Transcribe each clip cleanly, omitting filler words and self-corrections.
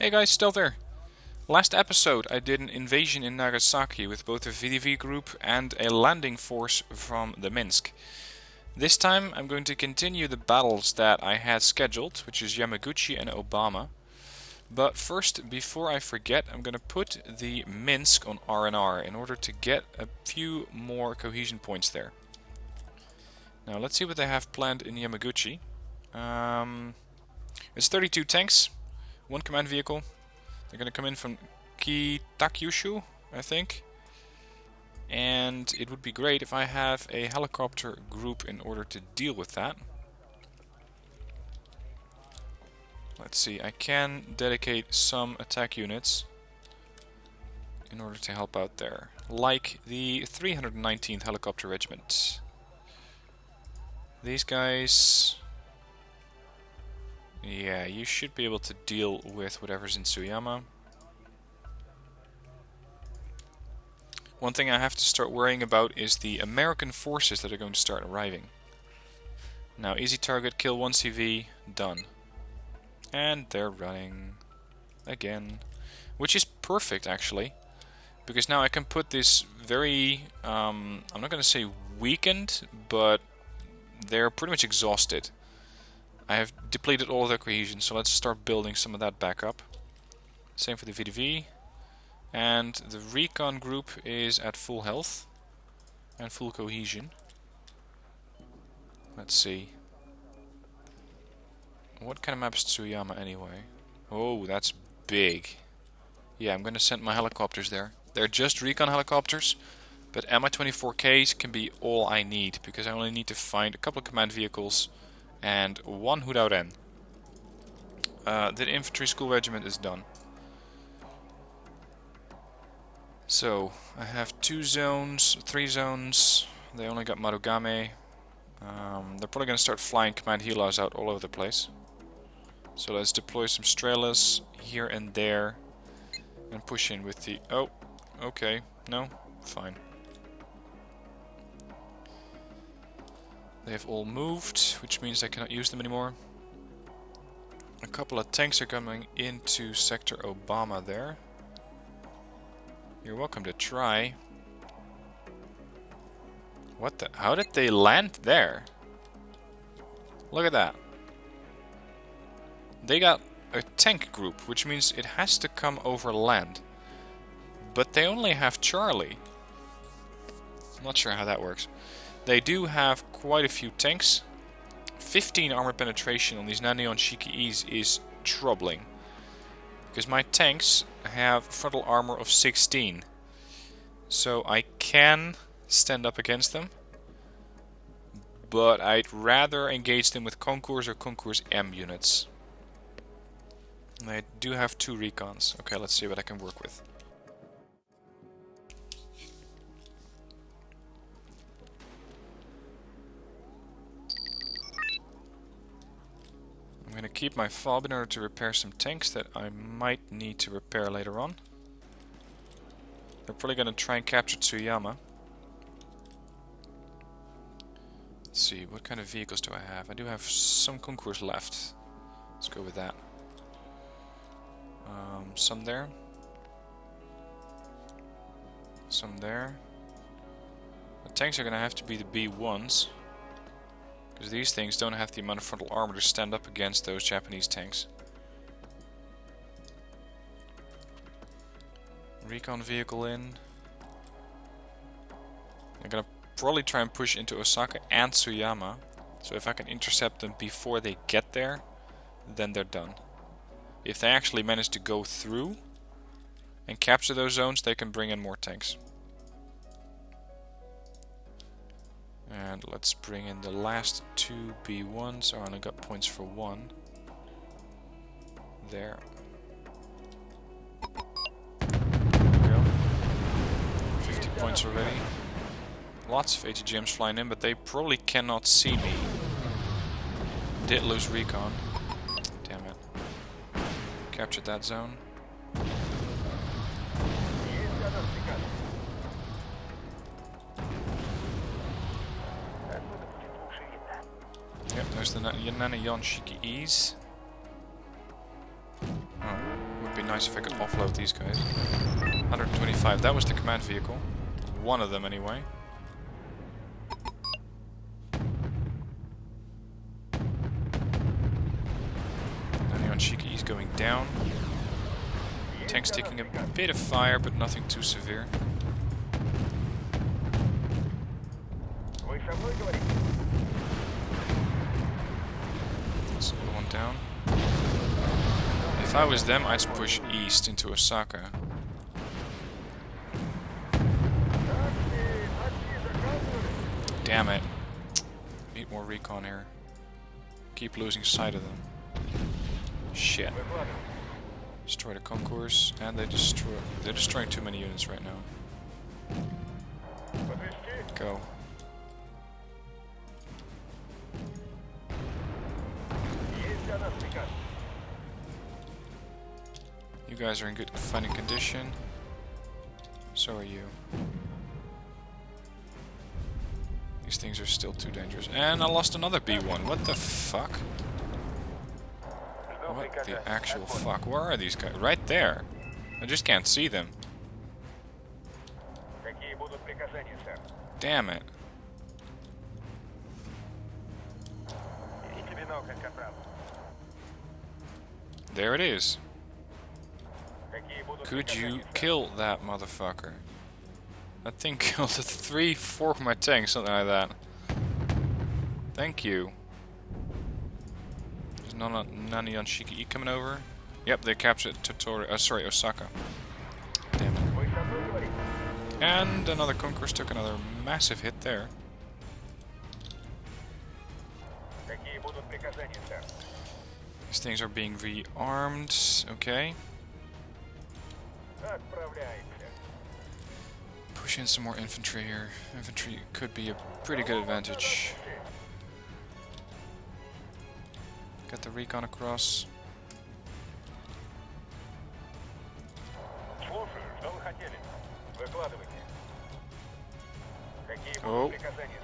Hey guys, still there. Last episode I did an invasion in Nagasaki with both a VDV group and a landing force from the Minsk. This time I'm going to continue the battles that I had scheduled, which is Yamaguchi and Obama. But first, before I forget, I'm going to put the Minsk on R&R in order to get a few more cohesion points there. Now let's see what they have planned in Yamaguchi. It's 32 tanks, 1 command vehicle. They're going to come in from Kitakyushu, I think. And it would be great if I have a helicopter group in order to deal with that. Let's see, I can dedicate some attack units in order to help out there. Like the 319th Helicopter Regiment. These guys... yeah, you should be able to deal with whatever's in Tsuyama. One thing I have to start worrying about is the American forces that are going to start arriving. Now, easy target, kill 1 CV, done. And they're running again. Which is perfect, actually. Because now I can put this very, I'm not going to say weakened, but they're pretty much exhausted. I have depleted all of their cohesion, so let's start building some of that back up. Same for the VDV. And the recon group is at full health and full cohesion. Let's see. What kind of map is Tsuyama anyway? Oh, that's big. Yeah, I'm going to send my helicopters there. They're just recon helicopters, but Mi-24Ks can be all I need, because I only need to find a couple of command vehicles and 1 Hootout N. The infantry school regiment is done. So, I have 2 zones, 3 zones. They only got Marugame. They're probably going to start flying command helos out all over the place. So let's deploy some Strelas here and there. And push in with the... oh, okay. No? Fine. They have all moved, which means I cannot use them anymore. A couple of tanks are coming into Sector Obama there. You're welcome to try. What the... how did they land there? Look at that. They got a tank group, which means it has to come over land. But they only have Charlie. I'm not sure how that works. They do have quite a few tanks. 15 armor penetration on these Nanion Shiki-E's is troubling. Because my tanks have frontal armor of 16. So I can stand up against them. But I'd rather engage them with Concours or Concours M units. And I do have 2 recons. Okay, let's see what I can work with. I'm going to keep my fob in order to repair some tanks that I might need to repair later on. They're probably going to try and capture Tsuyama. Let's see, what kind of vehicles do I have? I do have some Concours left. Let's go with that. Some there. Some there. The tanks are going to have to be the B1s. Because these things don't have the amount of frontal armor to stand up against those Japanese tanks. Recon vehicle in. I'm gonna probably try and push into Osaka and Tsuyama. So if I can intercept them before they get there, then they're done. If they actually manage to go through and capture those zones, they can bring in more tanks. And let's bring in the last 2 B1s. I only got points for 1. There. There we go. 50 points already. Lots of ATGMs flying in, but they probably cannot see me. Did lose recon. Damn it. Captured that zone. Yep, there's the Nanayon Shiki-E's. Oh, would be nice if I could offload these guys. 125, that was the command vehicle. One of them anyway. Yamaguchi is going down. Tank's taking a bit of fire, but nothing too severe. That's another one down. If I was them, I'd push east into Osaka. Damn it. Need more recon here. Keep losing sight of them. Shit. Destroy the concourse, and they're destroying too many units right now. Go. You guys are in good fighting condition. So are you. These things are still too dangerous. And I lost another B1. What the fuck? What the actual fuck? Where are these guys? Right there. I just can't see them. Damn it. There it is. Could you kill that motherfucker? That thing killed 3-4 of my tanks, something like that. Thank you. Is Nani on Shiki coming over? Yep, they captured Osaka. Damn it. And another conqueror took another massive hit there. These things are being rearmed. Okay. Push in some more infantry here. Infantry could be a pretty good advantage. Get the recon across. Oh,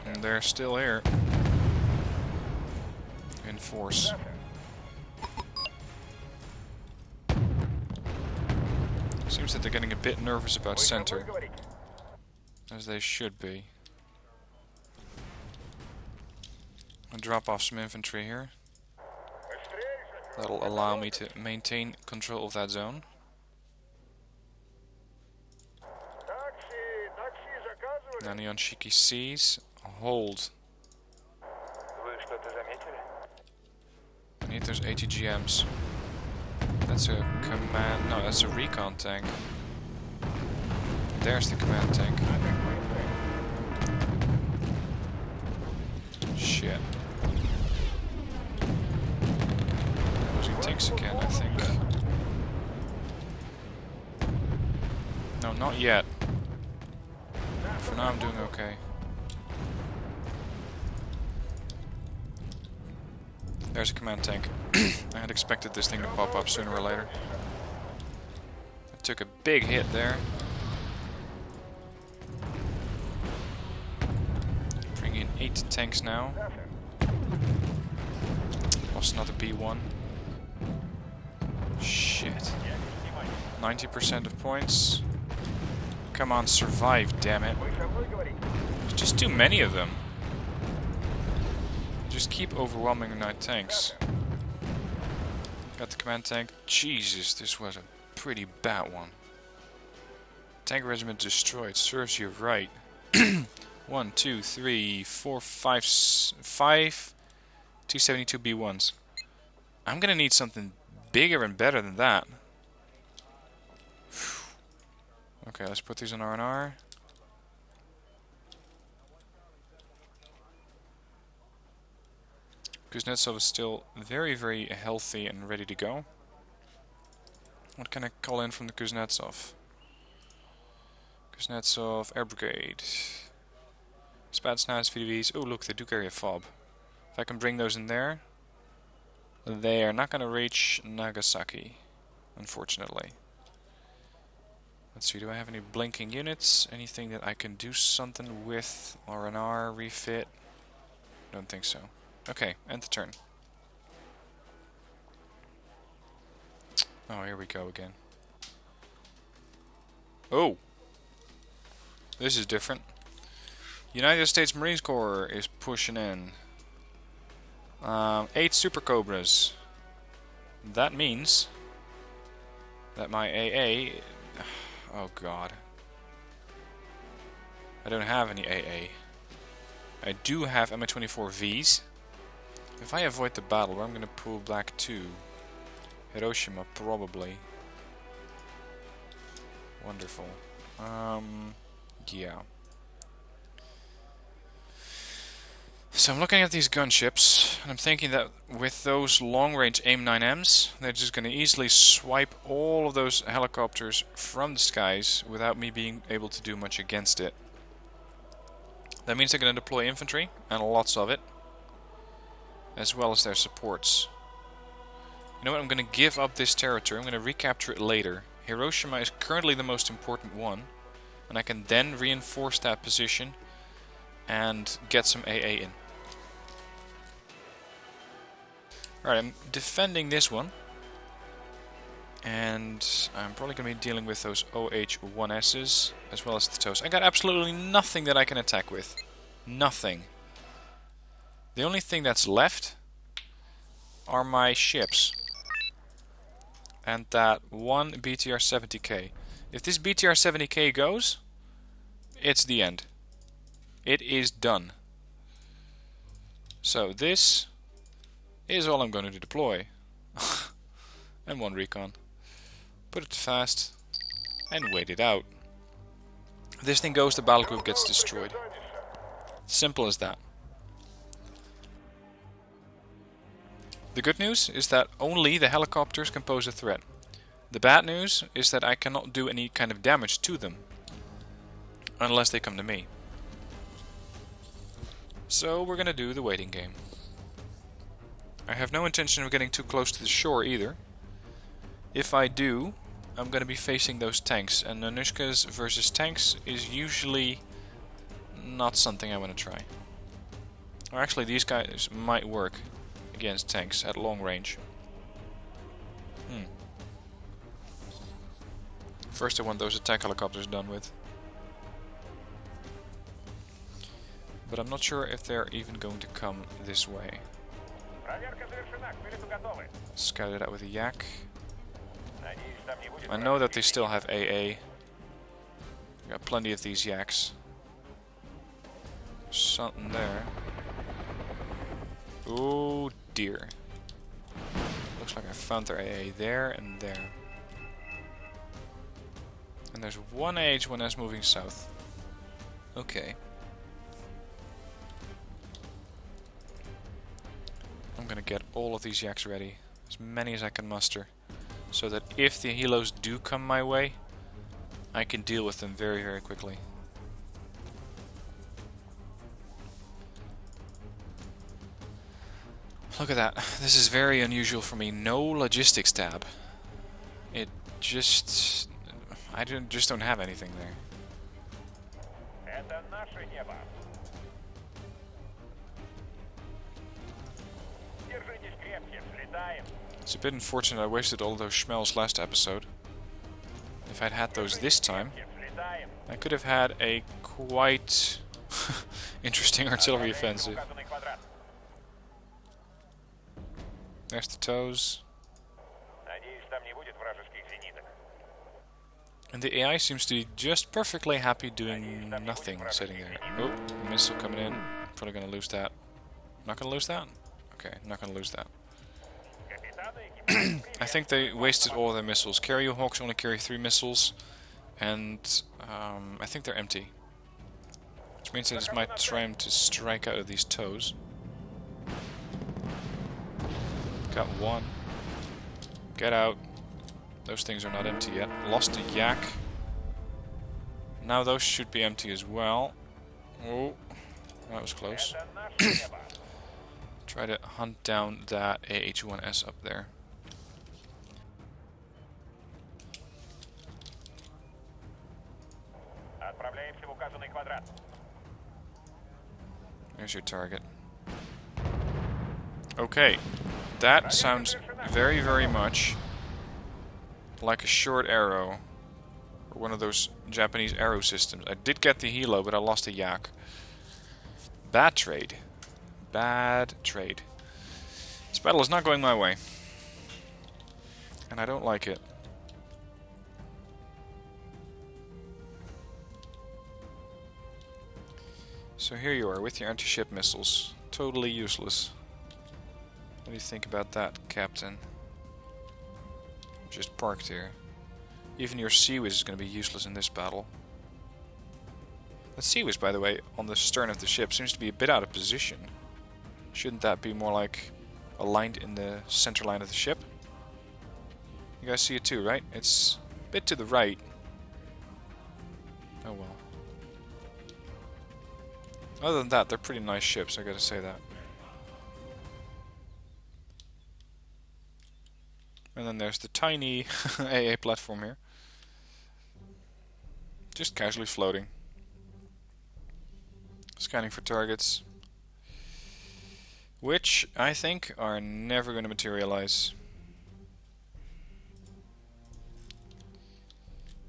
and they're still here. In force. Seems that they're getting a bit nervous about center. As they should be. I'll drop off some infantry here. That'll allow me to maintain control of that zone. Nani on Shiki sees. Hold. I need those ATGMs. That's a command. No, that's a recon tank. There's the command tank. Shit. Losing tanks again, I think. No, not yet. For now I'm doing okay. There's a command tank. I had expected this thing to pop up sooner or later. I took a big hit there. Bring in 8 tanks now. Lost another B1. Shit. 90% of points. Come on, survive, damn it. There's just too many of them. Just keep overwhelming my tanks. Got the command tank. Jesus, this was a pretty bad one. Tank regiment destroyed. Serves you right. 1, 2, 3, 4, 5, 5 T-72 B1s. I'm gonna need something bigger and better than that. Okay, let's put these on R&R. Kuznetsov is still very, very healthy and ready to go. What can I call in from the Kuznetsov? Kuznetsov, Air Brigade. Spetsnaz, VDVs. Oh, look, they do carry a fob. If I can bring those in there, they are not going to reach Nagasaki, unfortunately. Let's see, do I have any blinking units? Anything that I can do something with? R&R, refit? Don't think so. Okay, end the turn. Oh, here we go again. Oh, this is different. United States Marine Corps is pushing in. 8 Super Cobras. That means that my AA... Oh god. I don't have any AA. I do have MA-24Vs. If I avoid the battle, I'm going to pull black 2. Hiroshima, probably. Wonderful. Yeah. So I'm looking at these gunships, and I'm thinking that with those long-range AIM-9Ms, they're just going to easily swipe all of those helicopters from the skies without me being able to do much against it. That means they're going to deploy infantry, and lots of it, as well as their supports. You know what, I'm going to give up this territory, I'm going to recapture it later. Hiroshima is currently the most important one, and I can then reinforce that position and get some AA in. Alright, I'm defending this one, and I'm probably going to be dealing with those OH-1Ss as well as the TOWs. I got absolutely nothing that I can attack with. Nothing. The only thing that's left are my ships. And that one BTR-70K. If this BTR-70K goes, it's the end. It is done. So this is all I'm going to deploy. And one recon. Put it fast and wait it out. If this thing goes, the battle group gets destroyed. Simple as that. The good news is that only the helicopters can pose a threat. The bad news is that I cannot do any kind of damage to them unless they come to me. So we're gonna do the waiting game. I have no intention of getting too close to the shore either. If I do, I'm gonna be facing those tanks, and Nanushkas versus tanks is usually not something I want to try. Or actually, these guys might work against tanks at long range. First I want those attack helicopters done with. But I'm not sure if they're even going to come this way. Scout it out with a yak. I know that they still have AA. Got plenty of these yaks. Something there. Oh dear. Looks like I found their AA there and there. And there's one AH-1S moving south. Okay. I'm gonna get all of these yaks ready. As many as I can muster. So that if the helos do come my way, I can deal with them very, very quickly. Look at that. This is very unusual for me. No logistics tab. It just... I just don't have anything there. It's a bit unfortunate I wasted all those schmells last episode. If I'd had those this time, I could have had a quite interesting artillery offensive. There's the TOWs. And the AI seems to be just perfectly happy doing nothing, sitting there. Oh, missile coming in. Probably gonna lose that. Not gonna lose that? Okay, not gonna lose that. I think they wasted all their missiles. Carrier Hawks only carry 3 missiles, and I think they're empty. Which means I just might try to strike out of these TOWs. Got one. Get out. Those things are not empty yet. Lost a yak. Now those should be empty as well. Oh, that was close. Try to hunt down that AH-1S up there. There's your target. Okay, that sounds very, very much like a short arrow one of those Japanese arrow systems. I did get the Hilo, but I lost the Yak. Bad trade. Bad trade. This battle is not going my way. And I don't like it. So here you are with your anti-ship missiles. Totally useless. What do you think about that, Captain? Just parked here. Even your Sea Whiz is going to be useless in this battle. That Sea Whiz, by the way, on the stern of the ship seems to be a bit out of position. Shouldn't that be more like aligned in the center line of the ship? You guys see it too, right? It's a bit to the right. Oh well. Other than that, they're pretty nice ships, I gotta say that. And then there's the tiny AA platform here. Just casually floating. Scanning for targets. Which, I think, are never going to materialize.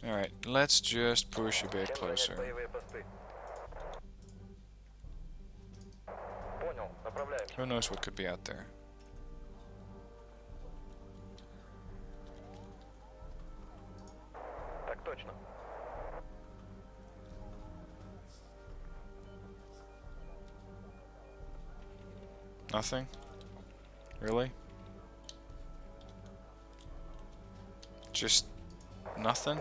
Alright, let's just push a bit closer. Who knows what could be out there? Nothing? Really? Just nothing?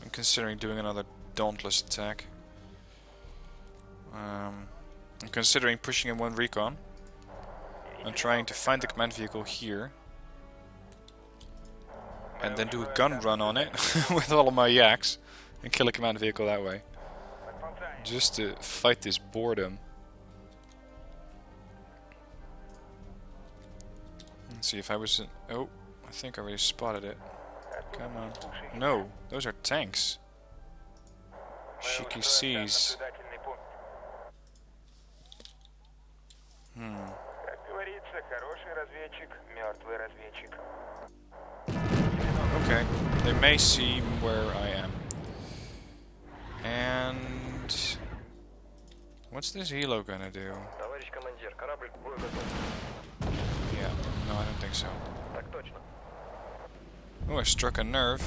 I'm considering doing another dauntless attack. I'm considering pushing in one recon and trying to find the command vehicle here. And then do a gun run on it with all of my yaks and kill a command vehicle that way. Just to fight this boredom. Let's see if I was in... Oh, I think I already spotted it. Come on. No, those are tanks. Shiki seas. Okay, they may see where I am. And... what's this helo gonna do? Yeah, no, I don't think so. Oh, I struck a nerve.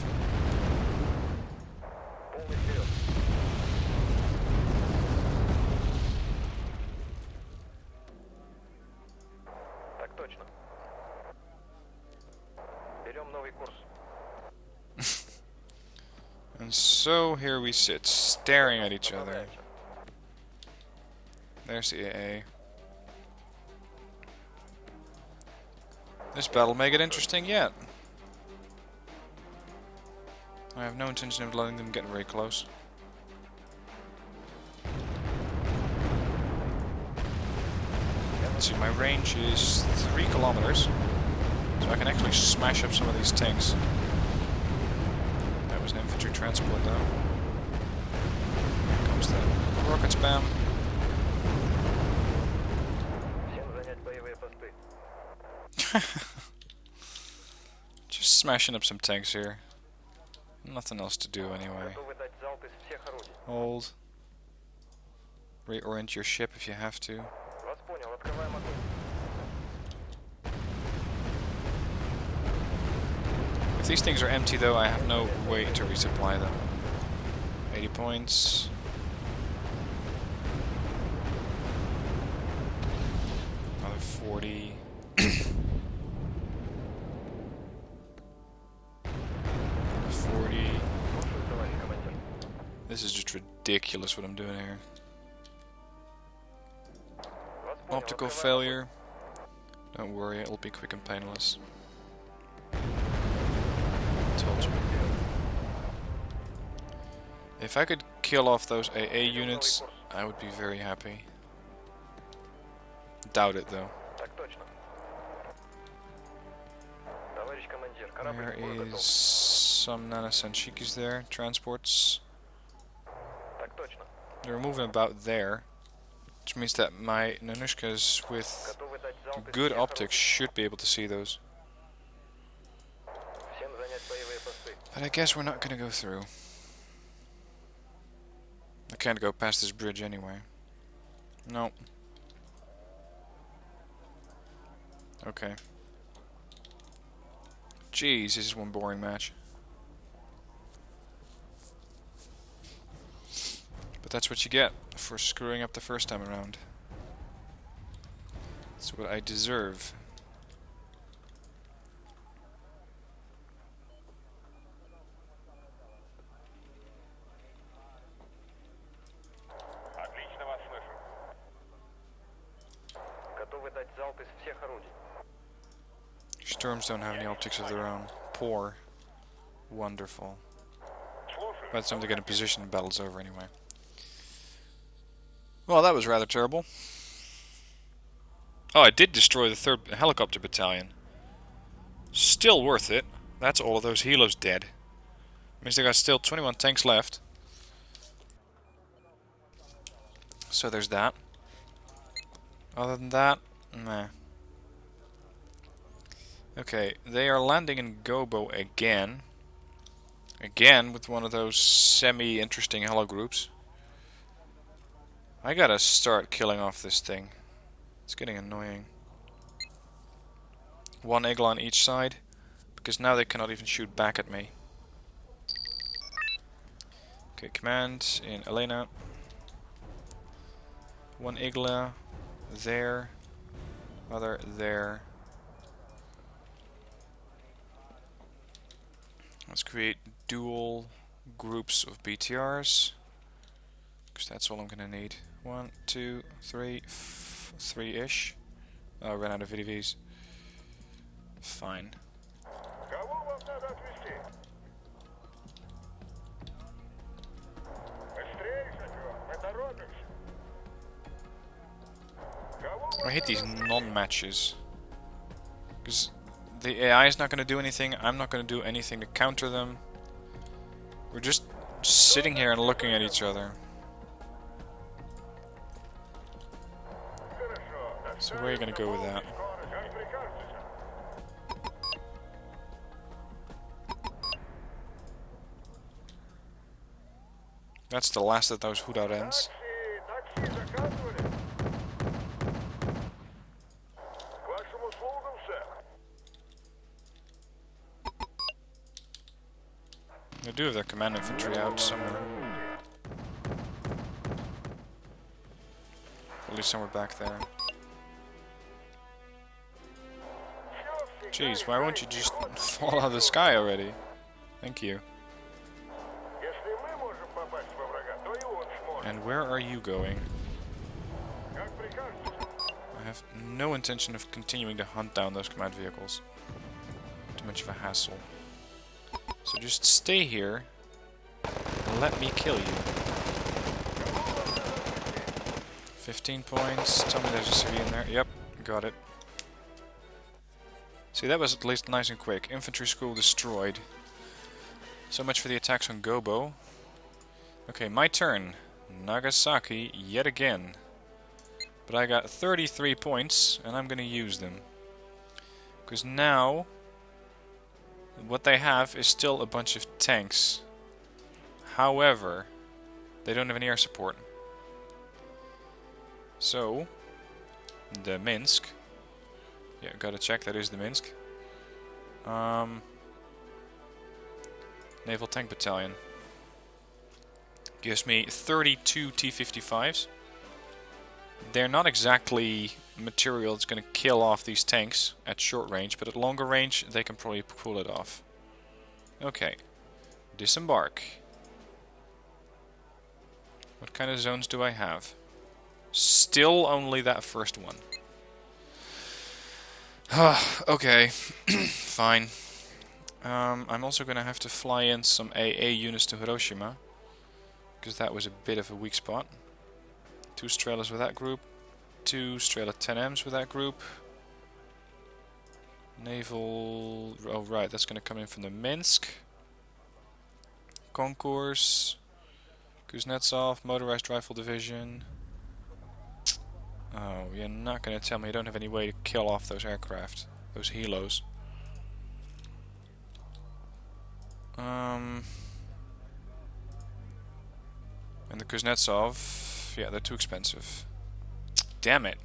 And so here we sit, staring at each other. There's the AA. This battle may get interesting yet. I have no intention of letting them get very close. Let's see, my range is 3 kilometers. So I can actually smash up some of these tanks. That was an infantry transport though. Here comes the rocket spam. Just smashing up some tanks here. Nothing else to do anyway. Hold. Reorient your ship if you have to. If these things are empty though, I have no way to resupply them. 80 points. Another 40. 40. This is just ridiculous what I'm doing here. Optical failure. Don't worry, it'll be quick and painless. Told you. If I could kill off those AA units, I would be very happy. Doubt it though. There is some nanosenshikis there, transports. They're moving about there, which means that my Nanushkas with good optics should be able to see those. But I guess we're not gonna go through. I can't go past this bridge anyway. No. Okay. Jeez, this is one boring match. But that's what you get for screwing up the first time around. That's what I deserve. Storms don't have any optics of their own. Poor. Wonderful. By the time they get in position, the battle's over anyway. Well, that was rather terrible. Oh, I did destroy the 3rd helicopter battalion. Still worth it. That's all of those helos dead. Means they got still 21 tanks left. So there's that. Other than that, nah. Okay, they are landing in Gobo again. Again with one of those semi-interesting helo groups. I gotta start killing off this thing. It's getting annoying. 1 eagle on each side, because now they cannot even shoot back at me. Okay, command in Elena. 1 eagle there. Other there. Let's create dual groups of BTRs, because that's all I'm gonna need. 1, 2, 3, 3-ish. Oh, I ran out of VDVs. Fine. I hate these non-matches. Because the AI is not going to do anything, I'm not going to do anything to counter them. We're just sitting here and looking at each other. So where are you going to go with that? That's the last of those Huda ends. They do have their command infantry out somewhere. At least somewhere back there. Jeez, why won't you just fall out of the sky already? Thank you. And where are you going? I have no intention of continuing to hunt down those command vehicles. Too much of a hassle. So just stay here and let me kill you. 15 points. Tell me there's a civilian there. Yep, got it. See, that was at least nice and quick. Infantry school destroyed. So much for the attacks on Gobo. Okay, my turn. Nagasaki yet again. But I got 33 points, and I'm going to use them. Because now, what they have is still a bunch of tanks. However, they don't have any air support. So, the Minsk. Yeah, gotta check, that is the Minsk. Naval Tank Battalion. Gives me 32 T-55s. They're not exactly material that's going to kill off these tanks at short range, but at longer range they can probably pull it off. Okay. Disembark. What kind of zones do I have? Still only that first one. Okay. Fine. I'm also going to have to fly in some AA units to Hiroshima, because that was a bit of a weak spot. 2 Strelas with that group, 2 Strela 10Ms with that group. Naval... oh right, that's going to come in from the Minsk. Concourse, Kuznetsov, Motorized Rifle Division. Oh, you're not gonna tell me you don't have any way to kill off those aircraft. Those helos. And the Kuznetsov, yeah, they're too expensive. Damn it.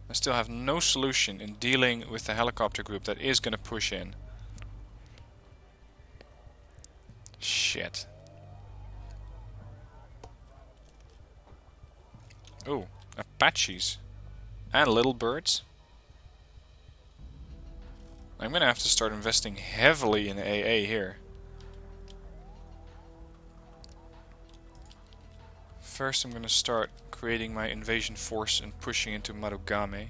I still have no solution in dealing with the helicopter group that is gonna push in. Shit. Oh, Apaches. And little birds. I'm gonna have to start investing heavily in AA here. First I'm gonna start creating my invasion force and pushing into Marugame.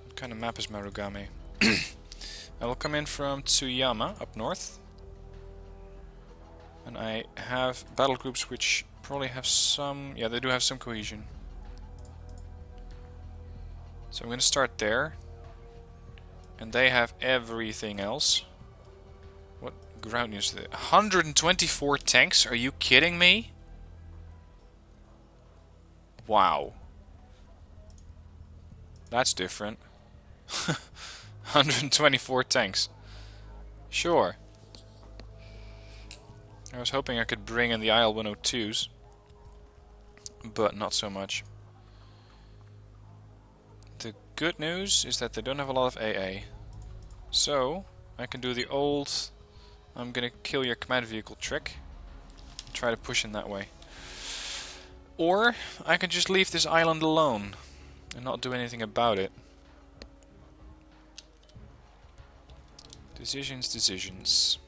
What kind of map is Marugame? I will come in from Tsuyama up north. And I have battle groups which probably have some... yeah, they do have some cohesion. So I'm going to start there. And they have everything else. What ground use is it? 124 tanks? Are you kidding me? Wow. That's different. 124 tanks. Sure. I was hoping I could bring in the IL-102s, but not so much. The good news is that they don't have a lot of AA. So, I can do the old I'm gonna kill your command vehicle trick. Try to push in that way. Or, I can just leave this island alone and not do anything about it. Decisions.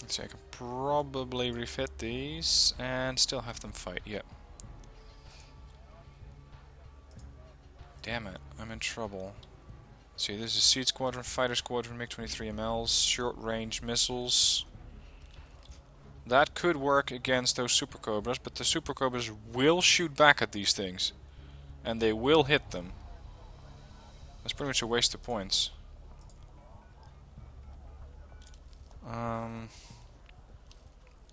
Let's see, I can probably refit these and still have them fight, yep. Damn it, I'm in trouble. Let's see, this is Seed Squadron, Fighter Squadron, MiG-23MLs, short-range missiles. That could work against those Super Cobras, but the Super Cobras will shoot back at these things. And they will hit them. That's pretty much a waste of points. I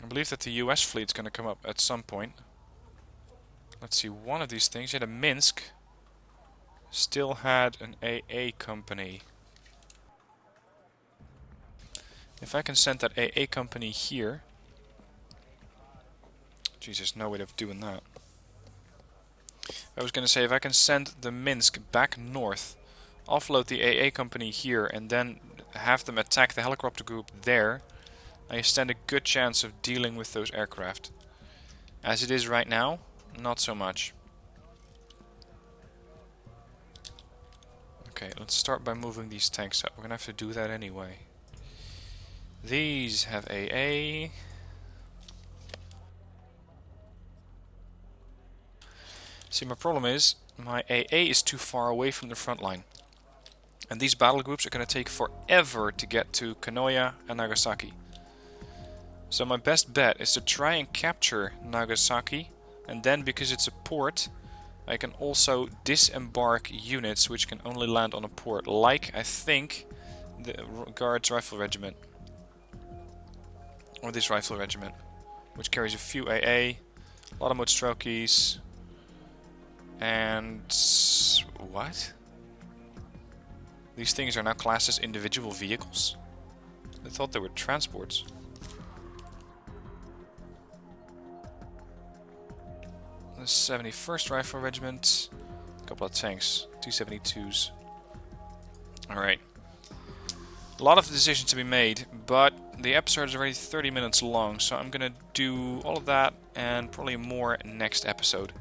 believe that the US fleet's going to come up at some point. Let's see, one of these things, yeah, the Minsk, still had an AA company. If I can send that AA company here... Jesus, no way of doing that. I was going to say, if I can send the Minsk back north, offload the AA company here, and then have them attack the helicopter group there, I stand a good chance of dealing with those aircraft. As it is right now, not so much. Okay, let's start by moving these tanks up. We're gonna have to do that anyway. These have AA. See, my problem is, my AA is too far away from the front line. And these battle groups are gonna take forever to get to Kanoya and Nagasaki. So my best bet is to try and capture Nagasaki, and then because it's a port, I can also disembark units which can only land on a port, like I think the Guards Rifle Regiment, or this Rifle Regiment, which carries a few AA, a lot of Mutstrokis, and what? These things are now classed as individual vehicles? I thought they were transports. The 71st Rifle Regiment, a couple of tanks, 272s. Alright. A lot of decisions to be made, but the episode is already 30 minutes long, so I'm gonna do all of that and probably more next episode.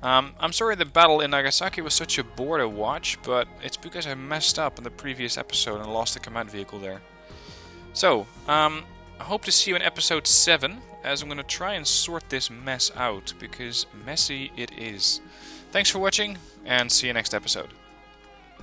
I'm sorry the battle in Nagasaki was such a bore to watch, but it's because I messed up in the previous episode and lost the command vehicle there. So, I hope to see you in episode 7, as I'm going to try and sort this mess out, because messy it is. Thanks for watching, and see you next episode.